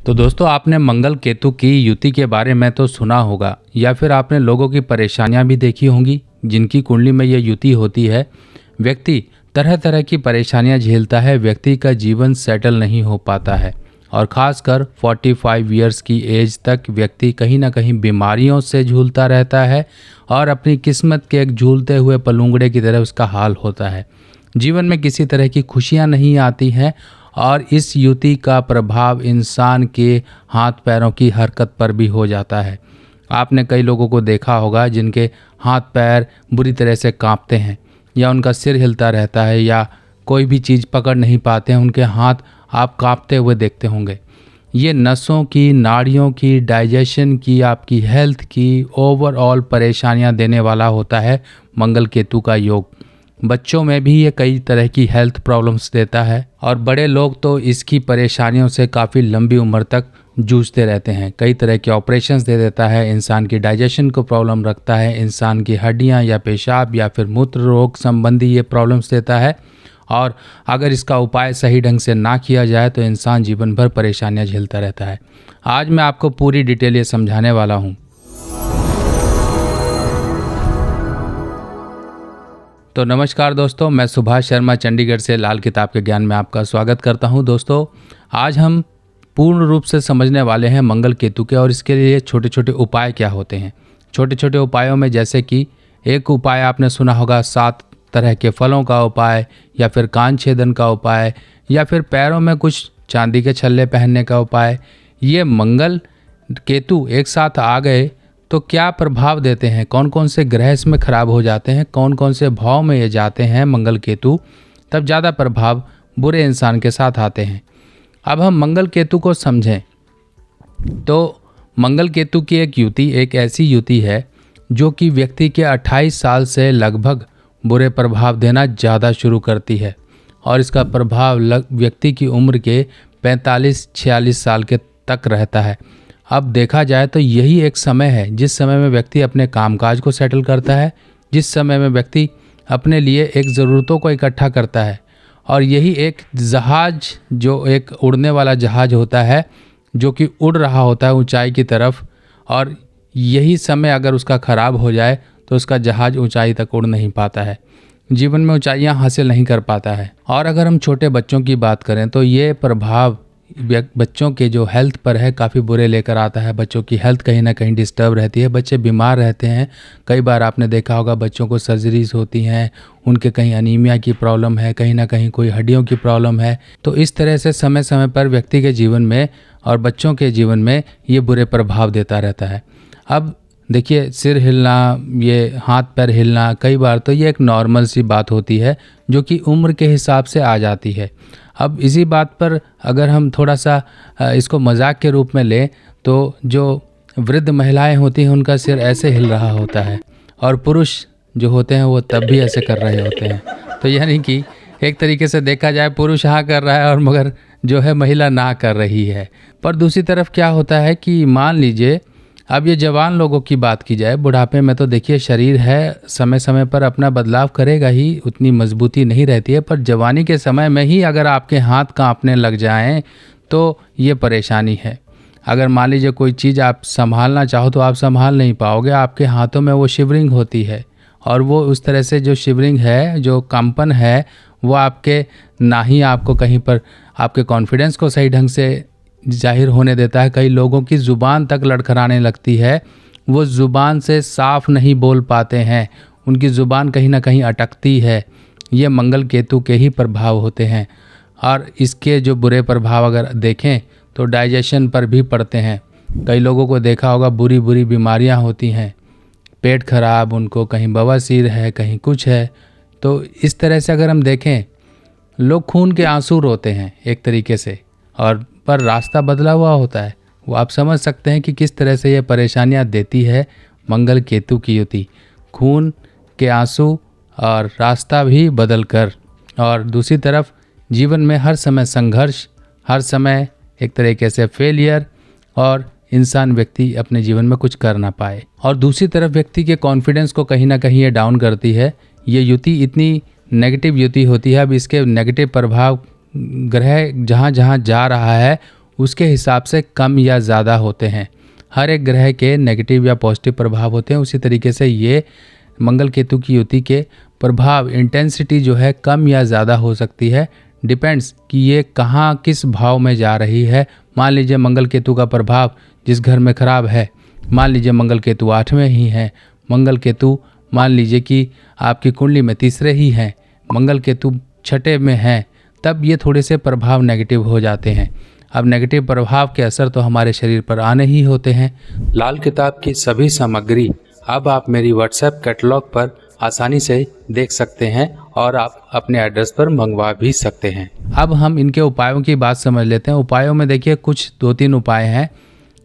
तो दोस्तों, आपने मंगल केतु की युति के बारे में तो सुना होगा या फिर आपने लोगों की परेशानियां भी देखी होंगी जिनकी कुंडली में यह युति होती है। व्यक्ति तरह तरह की परेशानियां झेलता है, व्यक्ति का जीवन सेटल नहीं हो पाता है और ख़ासकर 45 ईयर्स की एज तक व्यक्ति कहीं ना कहीं बीमारियों से झूलता रहता है और अपनी किस्मत के एक झूलते हुए पलूंगड़े की तरह उसका हाल होता है। जीवन में किसी तरह की खुशियां नहीं आती हैं और इस युति का प्रभाव इंसान के हाथ पैरों की हरकत पर भी हो जाता है। आपने कई लोगों को देखा होगा जिनके हाथ पैर बुरी तरह से कांपते हैं या उनका सिर हिलता रहता है या कोई भी चीज़ पकड़ नहीं पाते हैं, उनके हाथ आप कांपते हुए देखते होंगे। ये नसों की, नाड़ियों की, डाइजेशन की, आपकी हेल्थ की ओवरऑल परेशानियां देने वाला होता है मंगल केतु का योग। बच्चों में भी ये कई तरह की हेल्थ प्रॉब्लम्स देता है और बड़े लोग तो इसकी परेशानियों से काफ़ी लंबी उम्र तक जूझते रहते हैं। कई तरह के ऑपरेशंस दे देता है, इंसान की डाइजेशन को प्रॉब्लम रखता है, इंसान की हड्डियां या पेशाब या फिर मूत्र रोग संबंधी ये प्रॉब्लम्स देता है और अगर इसका उपाय सही ढंग से ना किया जाए तो इंसान जीवन भर परेशानियां झेलता रहता है। आज मैं आपको पूरी डिटेल ये समझाने वाला हूँ। तो नमस्कार दोस्तों, मैं सुभाष शर्मा चंडीगढ़ से लाल किताब के ज्ञान में आपका स्वागत करता हूं। दोस्तों, आज हम पूर्ण रूप से समझने वाले हैं मंगल केतु के और इसके लिए छोटे छोटे उपाय क्या होते हैं। छोटे छोटे उपायों में जैसे कि एक उपाय आपने सुना होगा 7 तरह के फलों का उपाय या फिर कान छेदन का उपाय या फिर पैरों में कुछ चांदी के छल्ले पहनने का उपाय। ये मंगल केतु एक साथ आ गए तो क्या प्रभाव देते हैं, कौन कौन से ग्रह इसमें खराब हो जाते हैं, कौन कौन से भाव में ये जाते हैं मंगल केतु, तब ज़्यादा प्रभाव बुरे इंसान के साथ आते हैं। अब हम मंगल केतु को समझें तो मंगल केतु की एक युति एक ऐसी युति है जो कि व्यक्ति के 28 साल से लगभग बुरे प्रभाव देना ज़्यादा शुरू करती है और इसका प्रभाव व्यक्ति की उम्र के 45-46 साल के तक रहता है। अब देखा जाए तो यही एक समय है जिस समय में व्यक्ति अपने कामकाज को सेटल करता है, जिस समय में व्यक्ति अपने लिए एक ज़रूरतों को इकट्ठा करता है और यही एक जहाज जो एक उड़ने वाला जहाज होता है जो कि उड़ रहा होता है ऊंचाई की तरफ, और यही समय अगर उसका ख़राब हो जाए तो उसका जहाज ऊंचाई तक उड़ नहीं पाता है, जीवन में ऊंचाइयां हासिल नहीं कर पाता है। और अगर हम छोटे बच्चों की बात करें तो ये प्रभाव बच्चों के जो हेल्थ पर है काफ़ी बुरे लेकर आता है। बच्चों की हेल्थ कहीं ना कहीं डिस्टर्ब रहती है, बच्चे बीमार रहते हैं। कई बार आपने देखा होगा बच्चों को सर्जरीज होती हैं, उनके कहीं अनीमिया की प्रॉब्लम है, कहीं ना कहीं कोई हड्डियों की प्रॉब्लम है। तो इस तरह से समय समय पर व्यक्ति के जीवन में और बच्चों के जीवन में ये बुरे प्रभाव देता रहता है। अब देखिए, सिर हिलना, ये हाथ पैर हिलना, कई बार तो ये एक नॉर्मल सी बात होती है जो कि उम्र के हिसाब से आ जाती है। अब इसी बात पर अगर हम थोड़ा सा इसको मजाक के रूप में लें तो जो वृद्ध महिलाएं होती हैं उनका सिर ऐसे हिल रहा होता है और पुरुष जो होते हैं वो तब भी ऐसे कर रहे होते हैं। तो यानी कि एक तरीके से देखा जाए पुरुष हाँ कर रहा है और मगर जो है महिला ना कर रही है। पर दूसरी तरफ क्या होता है कि मान लीजिए अब ये जवान लोगों की बात की जाए, बुढ़ापे में तो देखिए शरीर है समय समय पर अपना बदलाव करेगा ही, उतनी मजबूती नहीं रहती है, पर जवानी के समय में ही अगर आपके हाथ कांपने लग जाएं तो ये परेशानी है। अगर मान लीजिए कोई चीज़ आप संभालना चाहो तो आप संभाल नहीं पाओगे, आपके हाथों में वो शिवरिंग होती है और वो उस तरह से जो शिवरिंग है, जो कंपन है, वो आपके ना ही आपको कहीं पर आपके कॉन्फिडेंस को सही ढंग से जाहिर होने देता है। कई लोगों की ज़ुबान तक लड़खड़ाने लगती है, वो ज़ुबान से साफ नहीं बोल पाते हैं, उनकी ज़ुबान कहीं ना कहीं अटकती है। ये मंगल केतु के ही प्रभाव होते हैं और इसके जो बुरे प्रभाव अगर देखें तो डाइजेशन पर भी पड़ते हैं। कई लोगों को देखा होगा बुरी बुरी बीमारियां होती हैं, पेट खराब, उनको कहीं बवासीर है, कहीं कुछ है। तो इस तरह से अगर हम देखें, लोग खून के आंसू रोते हैं एक तरीके से, और पर रास्ता बदला हुआ होता है। वो आप समझ सकते हैं कि किस तरह से ये परेशानियां देती है मंगल केतु की युति। खून के आंसू और रास्ता भी बदल कर, और दूसरी तरफ जीवन में हर समय संघर्ष, हर समय एक तरीके से फेलियर, और इंसान व्यक्ति अपने जीवन में कुछ कर ना पाए। और दूसरी तरफ व्यक्ति के कॉन्फिडेंस को कहीं ना कहीं ये डाउन करती है। ये युति इतनी नेगेटिव युति होती है। अब इसके नेगेटिव प्रभाव ग्रह जहाँ जहाँ जा रहा है उसके हिसाब से कम या ज़्यादा होते हैं। हर एक ग्रह के नेगेटिव या पॉजिटिव प्रभाव होते हैं, उसी तरीके से ये मंगल केतु की युति के प्रभाव इंटेंसिटी जो है कम या ज़्यादा हो सकती है। डिपेंड्स कि ये कहाँ किस भाव में जा रही है। मान लीजिए मंगल केतु का प्रभाव जिस घर में खराब है, मान लीजिए मंगल केतु 8वें ही हैं, मंगल केतु मान लीजिए कि आपकी कुंडली में 3रे ही हैं, मंगल केतु 6ठे में हैं, तब ये थोड़े से प्रभाव नेगेटिव हो जाते हैं। अब नेगेटिव प्रभाव के असर तो हमारे शरीर पर आने ही होते हैं। लाल किताब की सभी सामग्री अब आप मेरी व्हाट्सएप कैटलॉग पर आसानी से देख सकते हैं और आप अपने एड्रेस पर मंगवा भी सकते हैं। अब हम इनके उपायों की बात समझ लेते हैं। उपायों में देखिए कुछ 2-3 उपाय हैं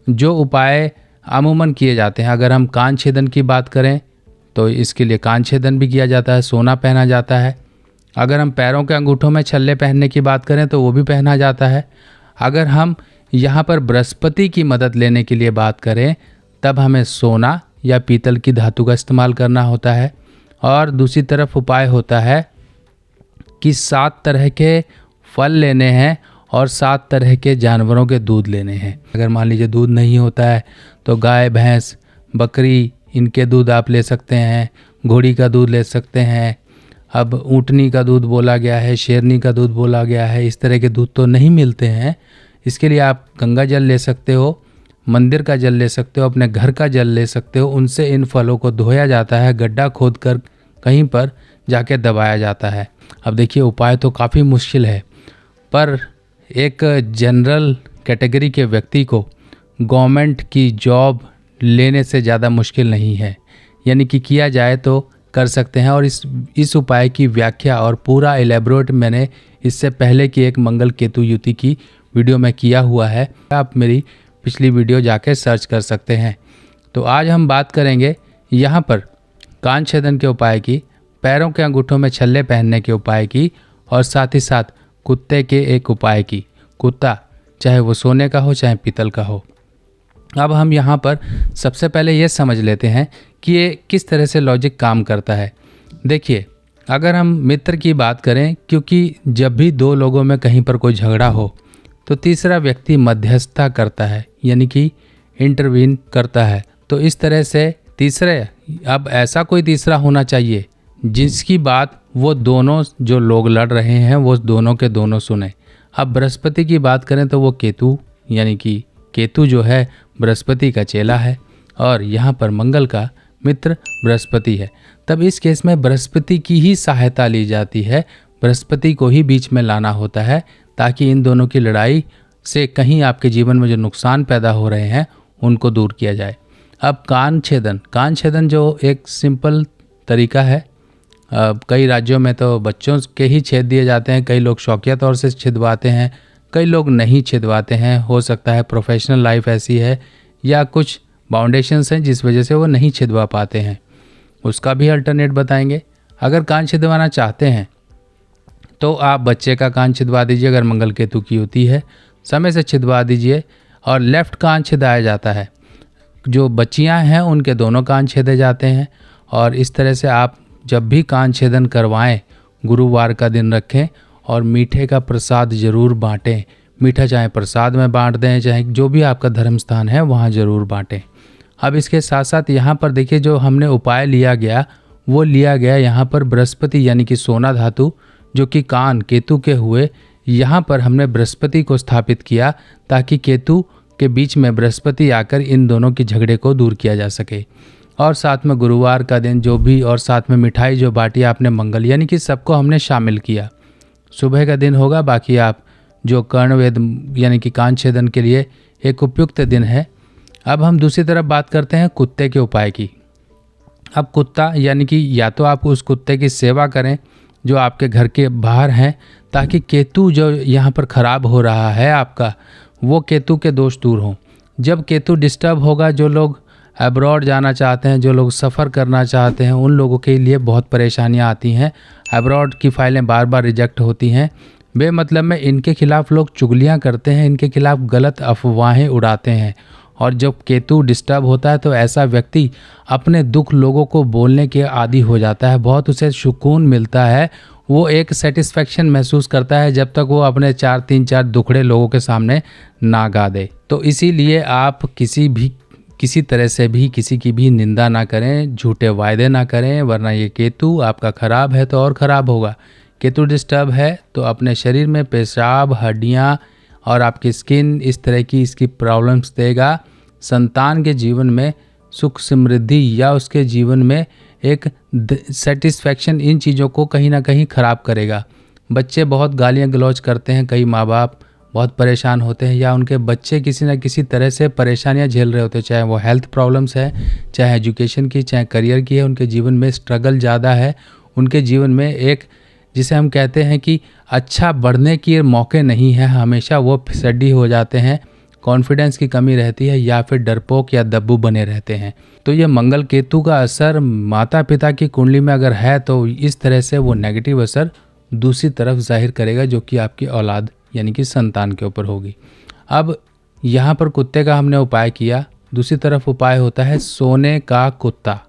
जो उपाय अमूमन किए जाते हैं। अगर हम कान छेदन की बात करें तो इसके लिए कान छेदन भी किया जाता है, सोना पहना जाता है। अगर हम पैरों के अंगूठों में छल्ले पहनने की बात करें तो वो भी पहना जाता है। अगर हम यहाँ पर बृहस्पति की मदद लेने के लिए बात करें तब हमें सोना या पीतल की धातु का इस्तेमाल करना होता है। और दूसरी तरफ उपाय होता है कि 7 तरह के फल लेने हैं और 7 तरह के जानवरों के दूध लेने हैं। अगर मान लीजिए दूध नहीं होता है तो गाय, भैंस, बकरी, इनके दूध आप ले सकते हैं, घोड़ी का दूध ले सकते हैं। अब ऊँटनी का दूध बोला गया है, शेरनी का दूध बोला गया है, इस तरह के दूध तो नहीं मिलते हैं। इसके लिए आप गंगा जल ले सकते हो, मंदिर का जल ले सकते हो, अपने घर का जल ले सकते हो। उनसे इन फलों को धोया जाता है, गड्ढा खोदकर कहीं पर जाके दबाया जाता है। अब देखिए उपाय तो काफ़ी मुश्किल है, पर एक जनरल कैटेगरी के व्यक्ति को गवर्नमेंट की जॉब लेने से ज़्यादा मुश्किल नहीं है, यानी कि किया जाए तो कर सकते हैं। और इस उपाय की व्याख्या और पूरा एलेबोरेट मैंने इससे पहले की एक मंगल केतु युति की वीडियो में किया हुआ है, आप मेरी पिछली वीडियो जाके सर्च कर सकते हैं। तो आज हम बात करेंगे यहाँ पर कान छेदन के उपाय की, पैरों के अंगूठों में छल्ले पहनने के उपाय की और साथ ही साथ कुत्ते के एक उपाय की। कुत्ता चाहे वो सोने का हो चाहे पीतल का हो। अब हम यहाँ पर सबसे पहले ये समझ लेते हैं कि ये किस तरह से लॉजिक काम करता है। देखिए अगर हम मित्र की बात करें, क्योंकि जब भी 2 लोगों में कहीं पर कोई झगड़ा हो तो तीसरा व्यक्ति मध्यस्थता करता है, यानी कि इंटरवीन करता है। तो इस तरह से तीसरे, अब ऐसा कोई तीसरा होना चाहिए जिसकी बात वो दोनों जो लोग लड़ रहे हैं वो दोनों के दोनों सुने। अब बृहस्पति की बात करें तो वो केतु, यानी कि केतु जो है बृहस्पति का चेला है और यहाँ पर मंगल का मित्र बृहस्पति है। तब इस केस में बृहस्पति की ही सहायता ली जाती है, बृहस्पति को ही बीच में लाना होता है ताकि इन दोनों की लड़ाई से कहीं आपके जीवन में जो नुकसान पैदा हो रहे हैं उनको दूर किया जाए। अब कान छेदन जो एक सिंपल तरीका है, कई राज्यों में तो बच्चों के ही छेद दिए जाते हैं, कई लोग शौकिया तौर से छिदवाते हैं, कई लोग नहीं छिदवाते हैं। हो सकता है प्रोफेशनल लाइफ ऐसी है या कुछ बाउंडेशंस हैं जिस वजह से वो नहीं छिदवा पाते हैं, उसका भी अल्टरनेट बताएंगे। अगर कान छिदवाना चाहते हैं तो आप बच्चे का कान छिदवा दीजिए, अगर मंगल केतु की युति है समय से छिदवा दीजिए। और लेफ़्ट कान छिदाया जाता है, जो बच्चियां हैं उनके दोनों कान छेदे जाते हैं। और इस तरह से आप जब भी कान छेदन करवाएं गुरुवार का दिन रखें और मीठे का प्रसाद ज़रूर बांटें। मीठा चाहे प्रसाद में बांट दें, चाहे जो भी आपका धर्म स्थान है वहाँ ज़रूर बांटें। अब इसके साथ साथ यहाँ पर देखिए जो हमने उपाय लिया गया वो लिया गया यहाँ पर बृहस्पति यानी कि सोना धातु जो कि कान केतु के हुए, यहाँ पर हमने बृहस्पति को स्थापित किया ताकि केतु के बीच में बृहस्पति आकर इन दोनों की झगड़े को दूर किया जा सके। और साथ में गुरुवार का दिन जो भी, और साथ में मिठाई जो बांटी आपने मंगल, यानी कि सबको हमने शामिल किया। सुबह का दिन होगा, बाकी आप जो कर्णवेद यानी कि कान छेदन के लिए एक उपयुक्त दिन है। अब हम दूसरी तरफ बात करते हैं कुत्ते के उपाय की। अब कुत्ता यानी कि या तो आप उस कुत्ते की सेवा करें जो आपके घर के बाहर हैं, ताकि केतु जो यहाँ पर ख़राब हो रहा है आपका, वो केतु के दोष दूर हों। जब केतु डिस्टर्ब होगा, जो लोग अब्रॉड जाना चाहते हैं, जो लोग सफ़र करना चाहते हैं, उन लोगों के लिए बहुत परेशानियाँ आती हैं। अब्रॉड की फ़ाइलें बार बार रिजेक्ट होती हैं, बेमतलब में इनके खिलाफ़ लोग चुगलियाँ करते हैं, इनके खिलाफ़ गलत अफवाहें उड़ाते हैं और जब केतु डिस्टर्ब होता है तो ऐसा व्यक्ति अपने दुख लोगों को बोलने के आदी हो जाता है, बहुत उसे सुकून मिलता है, वो एक सेटिस्फेक्शन महसूस करता है जब तक वो अपने 3-4 दुखड़े लोगों के सामने ना गा दे। तो इसीलिए आप किसी तरह से भी किसी की भी निंदा ना करें, झूठे वायदे ना करें, वरना ये केतु आपका ख़राब है तो और ख़राब होगा। केतु डिस्टर्ब है तो अपने शरीर में पेशाब, हड्डियाँ और आपकी स्किन इस तरह की इसकी प्रॉब्लम्स देगा। संतान के जीवन में सुख समृद्धि या उसके जीवन में एक सेटिस्फैक्शन, इन चीज़ों को कहीं ना कहीं ख़राब करेगा। बच्चे बहुत गालियाँ गलौज करते हैं, कई माँ बाप बहुत परेशान होते हैं या उनके बच्चे किसी न किसी तरह से परेशानियां झेल रहे होते हैं, चाहे वो हेल्थ प्रॉब्लम्स है, चाहे एजुकेशन की, चाहे करियर की है। उनके जीवन में स्ट्रगल ज़्यादा है, उनके जीवन में एक जिसे हम कहते हैं कि अच्छा बढ़ने के मौके नहीं है, हमेशा वो फिसड्डी हो जाते हैं, कॉन्फिडेंस की कमी रहती है या फिर डरपोक या दब्बू बने रहते हैं। तो ये मंगल केतु का असर माता पिता की कुंडली में अगर है तो इस तरह से वो नेगेटिव असर दूसरी तरफ जाहिर करेगा, जो कि आपकी औलाद यानी कि संतान के ऊपर होगी। अब यहाँ पर कुत्ते का हमने उपाय किया, दूसरी तरफ उपाय होता है सोने का कुत्ता।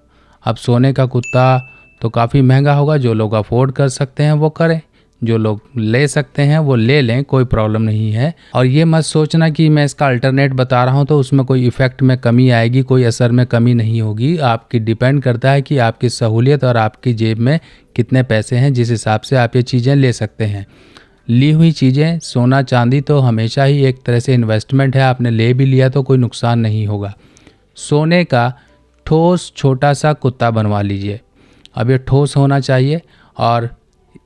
अब सोने का कुत्ता तो काफ़ी महंगा होगा, जो लोग अफोर्ड कर सकते हैं वो करें, जो लोग ले सकते हैं वो ले लें, कोई प्रॉब्लम नहीं है। और ये मत सोचना कि मैं इसका अल्टरनेट बता रहा हूँ तो उसमें कोई इफ़ेक्ट में कमी आएगी, कोई असर में कमी नहीं होगी। आपकी डिपेंड करता है कि आपकी सहूलियत और आपकी जेब में कितने पैसे हैं, जिस हिसाब से आप ये चीज़ें ले सकते हैं। ली हुई चीज़ें, सोना चांदी तो हमेशा ही एक तरह से इन्वेस्टमेंट है, आपने ले भी लिया तो कोई नुकसान नहीं होगा। सोने का ठोस छोटा सा कुत्ता बनवा लीजिए। अब ये ठोस होना चाहिए और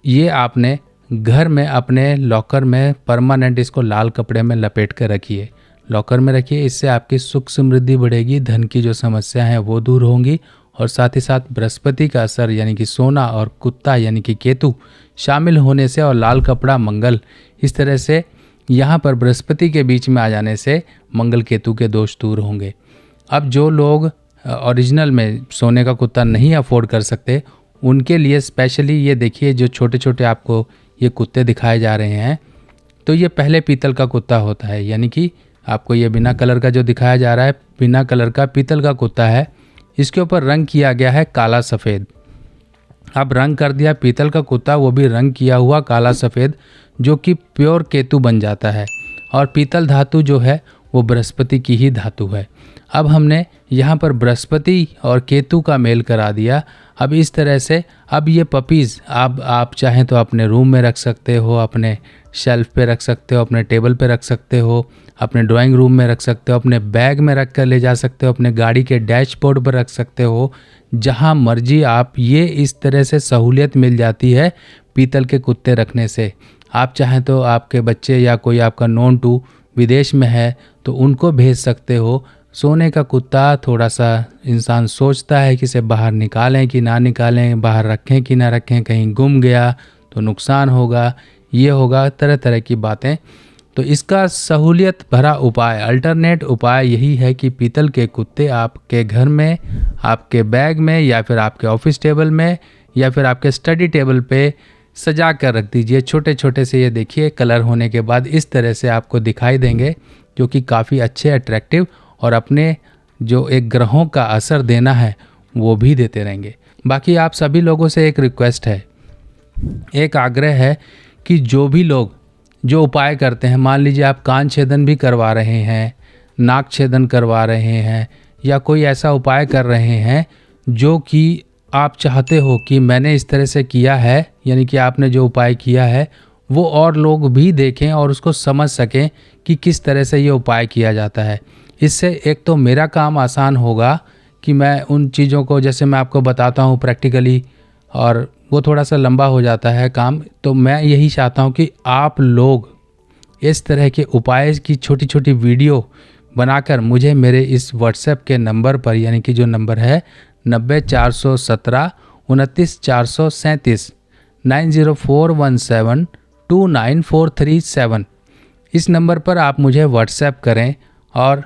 ये आपने घर में अपने लॉकर में परमानेंट इसको लाल कपड़े में लपेट कर रखिए, लॉकर में रखिए। इससे आपकी सुख समृद्धि बढ़ेगी, धन की जो समस्या है वो दूर होंगी और साथ ही साथ बृहस्पति का असर यानी कि सोना और कुत्ता यानी कि केतु शामिल होने से और लाल कपड़ा मंगल, इस तरह से यहाँ पर बृहस्पति के बीच में आ जाने से मंगल केतु के दोष दूर होंगे। अब जो लोग ओरिजिनल में सोने का कुत्ता नहीं अफोर्ड कर सकते, उनके लिए स्पेशली ये देखिए, जो छोटे छोटे आपको ये कुत्ते दिखाए जा रहे हैं, तो ये पहले पीतल का कुत्ता होता है, यानी कि आपको ये बिना कलर का जो दिखाया जा रहा है, बिना कलर का पीतल का कुत्ता है। इसके ऊपर रंग किया गया है काला सफ़ेद। अब रंग कर दिया पीतल का कुत्ता, वो भी रंग किया हुआ काला सफ़ेद, जो कि प्योर केतु बन जाता है। और पीतल धातु जो है वो बृहस्पति की ही धातु है। अब हमने यहाँ पर बृहस्पति और केतु का मेल करा दिया। अब इस तरह से अब ये पपीज़ आप चाहें तो अपने रूम में रख सकते हो, अपने शेल्फ पे रख सकते हो, अपने टेबल पे रख सकते हो, अपने ड्राइंग रूम में रख सकते हो, अपने बैग में रख कर ले जा सकते हो, अपने गाड़ी के डैशबोर्ड पर रख सकते हो, जहाँ मर्जी आप। ये इस तरह से सहूलियत मिल जाती है पीतल के कुत्ते रखने से। आप चाहें तो आपके बच्चे या कोई आपका नोन टू विदेश में है तो उनको भेज सकते हो। सोने का कुत्ता थोड़ा सा इंसान सोचता है कि इसे बाहर निकालें कि ना निकालें, बाहर रखें कि ना रखें, कहीं गुम गया तो नुकसान होगा, ये होगा, तरह तरह की बातें। तो इसका सहूलियत भरा उपाय, अल्टरनेट उपाय यही है कि पीतल के कुत्ते आपके घर में, आपके बैग में या फिर आपके ऑफिस टेबल में या फिर आपके स्टडी टेबल पे सजा कर रख दीजिए। छोटे छोटे से ये देखिए कलर होने के बाद इस तरह से आपको दिखाई देंगे, जो कि काफ़ी अच्छे, अट्रैक्टिव और अपने जो एक ग्रहों का असर देना है वो भी देते रहेंगे। बाकी आप सभी लोगों से एक रिक्वेस्ट है, एक आग्रह है कि जो भी लोग जो उपाय करते हैं, मान लीजिए आप कान छेदन भी करवा रहे हैं, नाक छेदन करवा रहे हैं या कोई ऐसा उपाय कर रहे हैं जो कि आप चाहते हो कि मैंने इस तरह से किया है, यानी कि आपने जो उपाय किया है वो और लोग भी देखें और उसको समझ सकें कि किस तरह से ये उपाय किया जाता है। इससे एक तो मेरा काम आसान होगा कि मैं उन चीज़ों को, जैसे मैं आपको बताता हूँ प्रैक्टिकली, और वो थोड़ा सा लंबा हो जाता है काम। तो मैं यही चाहता हूँ कि आप लोग इस तरह के उपाय की छोटी छोटी वीडियो बनाकर मुझे मेरे इस व्हाट्सएप के नंबर पर, यानी कि जो नंबर है 90-417 29-437 90417294437, इस नंबर पर आप मुझे व्हाट्सएप करें। और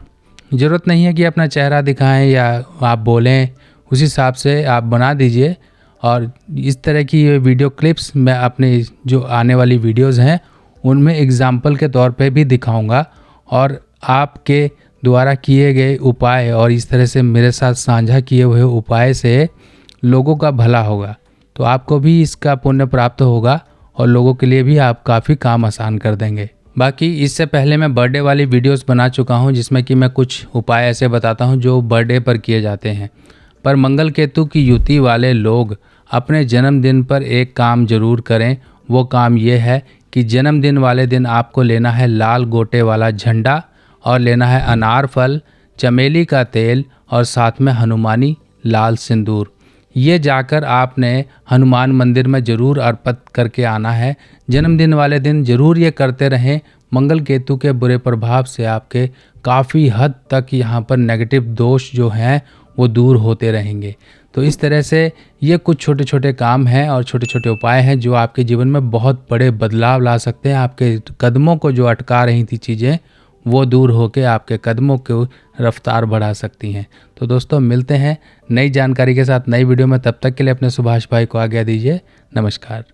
ज़रूरत नहीं है कि अपना चेहरा दिखाएं या आप बोलें, उस हिसाब से आप बना दीजिए। और इस तरह की ये वीडियो क्लिप्स मैं अपने जो आने वाली वीडियोस हैं उनमें एग्जाम्पल के तौर पे भी दिखाऊंगा और आपके द्वारा किए गए उपाय और इस तरह से मेरे साथ साझा किए हुए उपाय से लोगों का भला होगा, तो आपको भी इसका पुण्य प्राप्त होगा और लोगों के लिए भी आप काफ़ी काम आसान कर देंगे। बाकी इससे पहले मैं बर्थडे वाली वीडियोस बना चुका हूं, जिसमें कि मैं कुछ उपाय ऐसे बताता हूं जो बर्थडे पर किए जाते हैं। पर मंगल केतु की युति वाले लोग अपने जन्मदिन पर एक काम जरूर करें। वो काम ये है कि जन्मदिन वाले दिन आपको लेना है लाल गोटे वाला झंडा और लेना है अनार फल, चमेली का तेल और साथ में हनुमानी लाल सिंदूर। ये जाकर आपने हनुमान मंदिर में ज़रूर अर्पित करके आना है। जन्मदिन वाले दिन ज़रूर ये करते रहें। मंगल केतु के बुरे प्रभाव से आपके काफ़ी हद तक यहाँ पर नेगेटिव दोष जो हैं वो दूर होते रहेंगे। तो इस तरह से ये कुछ छोटे छोटे काम हैं और छोटे छोटे उपाय हैं जो आपके जीवन में बहुत बड़े बदलाव ला सकते हैं। आपके कदमों को जो अटका रही थी चीज़ें वो दूर होकर आपके कदमों को रफ्तार बढ़ा सकती हैं। तो दोस्तों मिलते हैं नई जानकारी के साथ नई वीडियो में। तब तक के लिए अपने सुभाष भाई को आज्ञा दीजिए। नमस्कार।